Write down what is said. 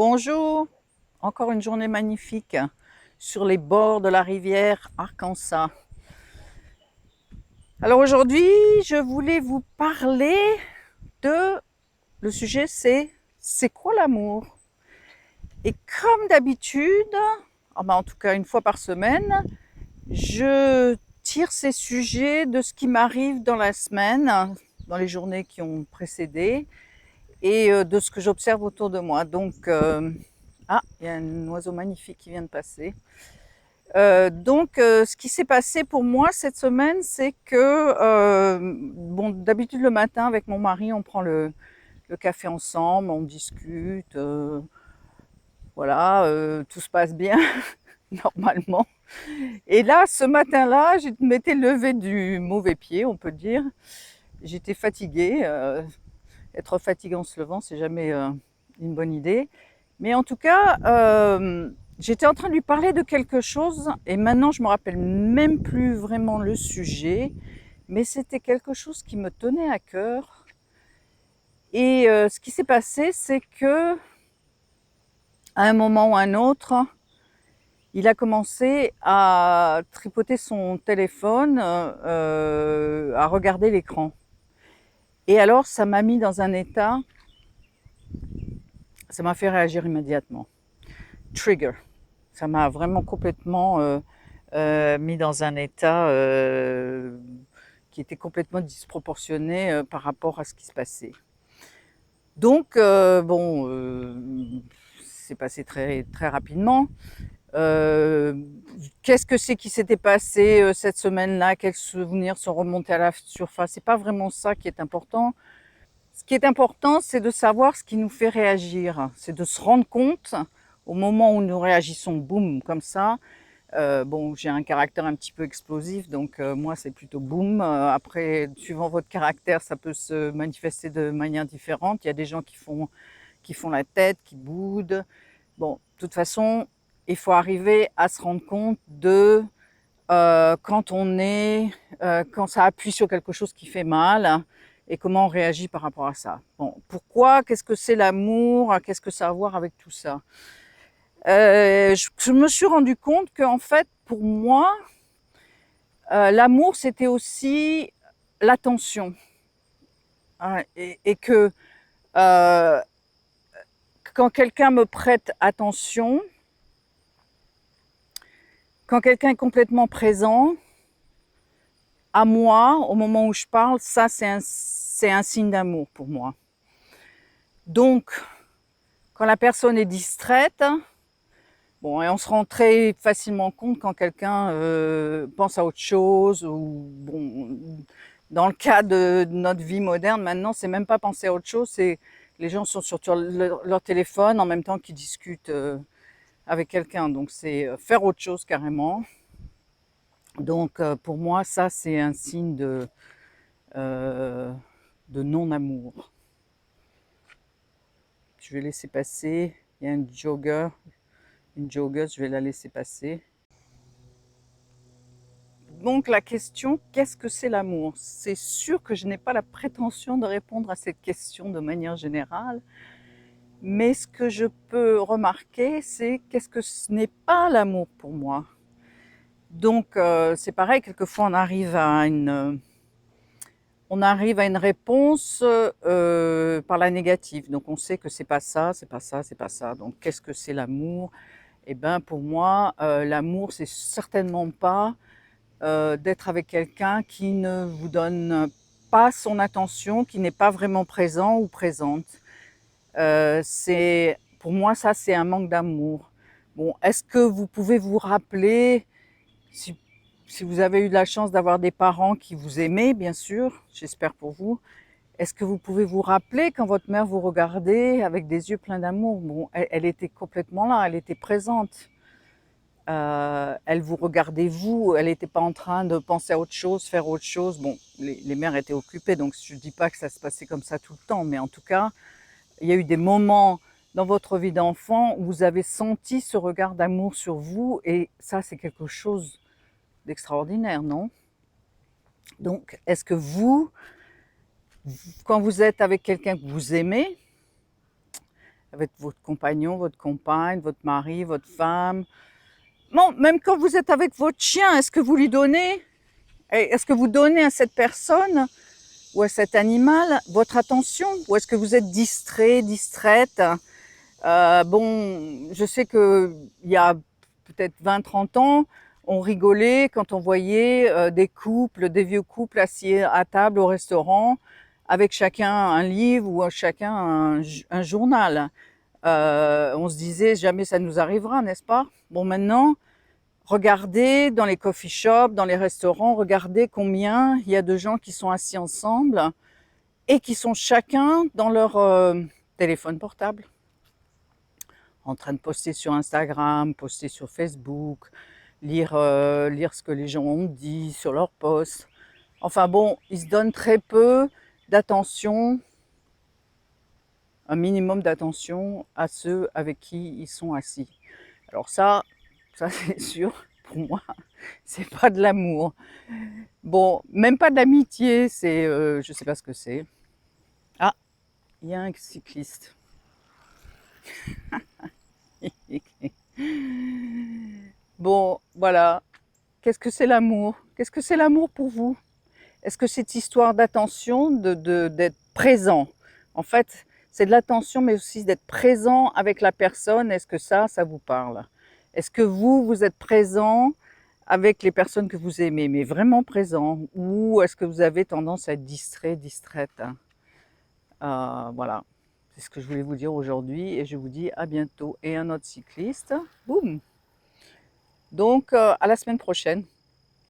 Bonjour, encore une journée magnifique sur les bords de la rivière Arkansas. Alors aujourd'hui, je voulais vous parler de... Le sujet c'est quoi l'amour? Et comme d'habitude, en tout cas une fois par semaine, je tire ces sujets de ce qui m'arrive dans la semaine, dans les journées qui ont précédé, et de ce que j'observe autour de moi. Donc, il y a un oiseau magnifique qui vient de passer. Ce qui s'est passé pour moi cette semaine, c'est que, d'habitude le matin avec mon mari, on prend le café ensemble, on discute, tout se passe bien normalement. Et là, ce matin-là, je m'étais levée du mauvais pied, on peut dire. J'étais fatiguée. Être fatigué en se levant, c'est jamais une bonne idée. Mais en tout cas, j'étais en train de lui parler de quelque chose et maintenant je me rappelle même plus vraiment le sujet, mais c'était quelque chose qui me tenait à cœur. Et ce qui s'est passé, c'est que à un moment ou un autre, il a commencé à tripoter son téléphone, à regarder l'écran. Et alors, ça m'a mis dans un état, ça m'a fait réagir immédiatement. Trigger. Ça m'a vraiment complètement mis dans un état qui était complètement disproportionné par rapport à ce qui se passait. Donc, c'est passé très, très rapidement. Euh, Qu'est-ce que c'est qui s'était passé cette semaine-là? Quels souvenirs sont remontés à la surface? C'est pas vraiment ça qui est important. Ce qui est important, c'est de savoir ce qui nous fait réagir. C'est de se rendre compte au moment où nous réagissons, boum, comme ça. J'ai un caractère un petit peu explosif, donc moi, c'est plutôt boum. Après, suivant votre caractère, ça peut se manifester de manière différente. Il y a des gens qui font la tête, qui boudent. Bon, de toute façon, il faut arriver à se rendre compte de quand ça appuie sur quelque chose qui fait mal, hein, et comment on réagit par rapport à ça. Bon, pourquoi? Qu'est-ce que c'est l'amour? Qu'est-ce que ça a à voir avec tout ça? Je me suis rendu compte qu'en fait, pour moi, l'amour, c'était aussi l'attention. Hein, et que euh, quand quelqu'un me prête attention, quand quelqu'un est complètement présent à moi au moment où je parle, ça, c'est un signe d'amour pour moi. Donc, quand la personne est distraite, bon, et on se rend très facilement compte quand quelqu'un pense à autre chose, ou bon, dans le cas de notre vie moderne, maintenant, c'est même pas penser à autre chose, c'est les gens sont sur leur téléphone en même temps qu'ils discutent avec quelqu'un, donc c'est faire autre chose carrément. Donc pour moi, ça c'est un signe euh, de non-amour. Je vais laisser passer. Il y a une joggeuse, je vais la laisser passer. Donc la question, qu'est-ce que c'est l'amour? C'est sûr que je n'ai pas la prétention de répondre à cette question de manière générale, mais ce que je peux remarquer, c'est qu'est-ce que ce n'est pas l'amour pour moi. Donc c'est pareil, quelquefois on arrive à une réponse par la négative. Donc on sait que c'est pas ça, c'est pas ça, c'est pas ça. Donc qu'est-ce que c'est l'amour? Eh ben pour moi, l'amour c'est certainement pas d'être avec quelqu'un qui ne vous donne pas son attention, qui n'est pas vraiment présent ou présente. Pour moi, ça, c'est un manque d'amour. Bon, est-ce que vous pouvez vous rappeler, si, si vous avez eu de la chance d'avoir des parents qui vous aimaient, bien sûr, j'espère pour vous, est-ce que vous pouvez vous rappeler quand votre mère vous regardait avec des yeux pleins d'amour? Bon, elle était complètement là, elle était présente. Elle vous regardait vous, elle n'était pas en train de penser à autre chose, faire autre chose. Bon, les mères étaient occupées, donc je ne dis pas que ça se passait comme ça tout le temps, mais en tout cas, il y a eu des moments dans votre vie d'enfant où vous avez senti ce regard d'amour sur vous, et ça, c'est quelque chose d'extraordinaire, non? Donc, est-ce que vous, quand vous êtes avec quelqu'un que vous aimez, avec votre compagnon, votre compagne, votre mari, votre femme. Bon, même quand vous êtes avec votre chien, est-ce que vous lui donnez, est-ce que vous donnez à cette personne ou à cet animal votre attention? Ou est-ce que vous êtes distrait, distraite? Bon, je sais qu'il y a peut-être 20-30 ans, on rigolait quand on voyait des couples, des vieux couples assis à table au restaurant, avec chacun un livre ou chacun un journal. On se disait jamais ça nous arrivera, n'est-ce pas? Bon, maintenant, regardez dans les coffee shops, dans les restaurants, regardez combien il y a de gens qui sont assis ensemble et qui sont chacun dans leur téléphone portable, en train de poster sur Instagram, poster sur Facebook, lire ce que les gens ont dit sur leurs posts. Enfin bon, ils se donnent très peu d'attention, un minimum d'attention à ceux avec qui ils sont assis. Alors ça c'est sûr, pour moi, c'est pas de l'amour. Bon, même pas de l'amitié, c'est, je sais pas ce que c'est. Ah, il y a un cycliste. Bon, voilà. Qu'est-ce que c'est l'amour? Qu'est-ce que c'est l'amour pour vous? Est-ce que cette histoire d'attention, d'être présent? En fait, c'est de l'attention, mais aussi d'être présent avec la personne. Est-ce que ça vous parle? Est-ce que vous êtes présent avec les personnes que vous aimez, mais vraiment présent? Ou est-ce que vous avez tendance à être distrait, distraite? Voilà, c'est ce que je voulais vous dire aujourd'hui et je vous dis à bientôt. Et un autre cycliste, boum! Donc, à la semaine prochaine.